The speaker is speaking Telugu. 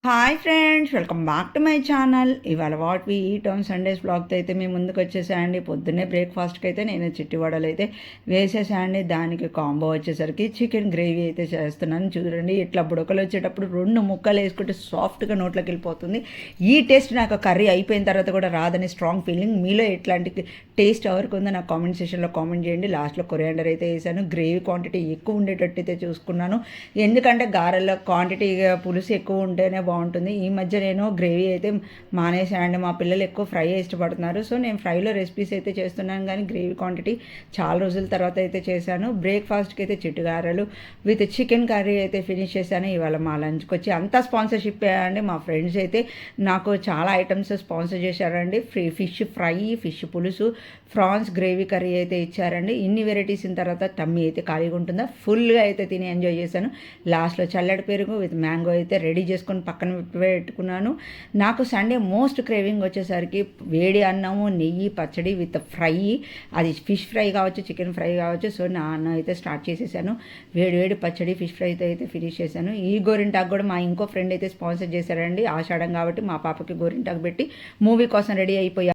Hi friends, welcome back to my channel. ఇవాళ what we eat on Sundays బ్లాగ్తో అయితే మేము ముందుకు వచ్చేసాయండి. పొద్దున్నే బ్రేక్ఫాస్ట్కి అయితే నేను చిట్టి వడలు అయితే వేసేసాయండి. దానికి కాంబో వచ్చేసరికి చికెన్ గ్రేవీ అయితే చేస్తున్నాను. చూడండి, ఇట్లా బుడకలు వచ్చేటప్పుడు 2 ముక్కలు వేసుకుంటే సాఫ్ట్గా నోట్లోకి వెళ్ళిపోతుంది. ఈ టేస్ట్ నాకు కర్రీ అయిపోయిన తర్వాత కూడా రాదని స్ట్రాంగ్ ఫీలింగ్. మీలో ఎట్లాంటి టేస్ట్ ఎవరికి ఉందో నాకు కామెంట్ సెక్షన్లో కామెంట్ చేయండి. లాస్ట్లో కొరియాండర్ అయితే వేసాను. గ్రేవీ క్వాంటిటీ ఎక్కువ ఉండేటట్టు అయితే చూసుకున్నాను. ఎందుకంటే గారెల్లో క్వాంటిటీ పులుసు ఎక్కువ ఉంటేనే బాగుంటుంది. ఈ మధ్య నేను గ్రేవీ అయితే మానేసానండి. మా పిల్లలు ఎక్కువ ఫ్రై ఇష్టపడుతున్నారు. సో నేను ఫ్రైలో రెసిపీస్ అయితే చేస్తున్నాను, కానీ గ్రేవీ క్వాంటిటీ చాలా రోజుల తర్వాత అయితే చేశాను. బ్రేక్ఫాస్ట్కి అయితే చిట్టుగారెలు విత్ చికెన్ కర్రీ అయితే ఫినిష్ చేశాను. ఇవాళ మా లంచ్కి వచ్చి అంతా స్పాన్సర్షిప్ అండి. మా ఫ్రెండ్స్ అయితే నాకు చాలా ఐటమ్స్ స్పాన్సర్ చేశారండి. ఫిష్ ఫ్రై, ఫిష్ పులుసు, ఫ్రాన్స్ గ్రేవీ కర్రీ అయితే ఇచ్చారండి. ఇన్ని వెరైటీస్ ఇన్ తర్వాత టమ్మీ అయితే ఖాళీగా ఉంటుందా, ఫుల్గా అయితే తిని ఎంజాయ్ చేశాను. లాస్ట్లో చల్లడి పెరుగు విత్ మ్యాంగో అయితే రెడీ చేసుకొని పక్కన పెట్టుకున్నాను. నాకు సండే మోస్ట్ క్రేవింగ్ వచ్చేసరికి వేడి అన్నము, నెయ్యి, పచ్చడి విత్ ఫ్రై. అది ఫిష్ ఫ్రై కావచ్చు, చికెన్ ఫ్రై కావచ్చు. సో నా అన్నం అయితే స్టార్ట్ చేసేసాను. వేడి పచ్చడి, ఫిష్ ఫ్రై అయితే ఫినిష్ చేశాను. ఈ గోరింటాకు కూడా మా ఇంకో ఫ్రెండ్ అయితే స్పాన్సర్ చేశారండి. ఆషాఢం కాబట్టి మా పాపకి గోరింటాకు పెట్టి మూవీ కోసం రెడీ అయిపోయాను.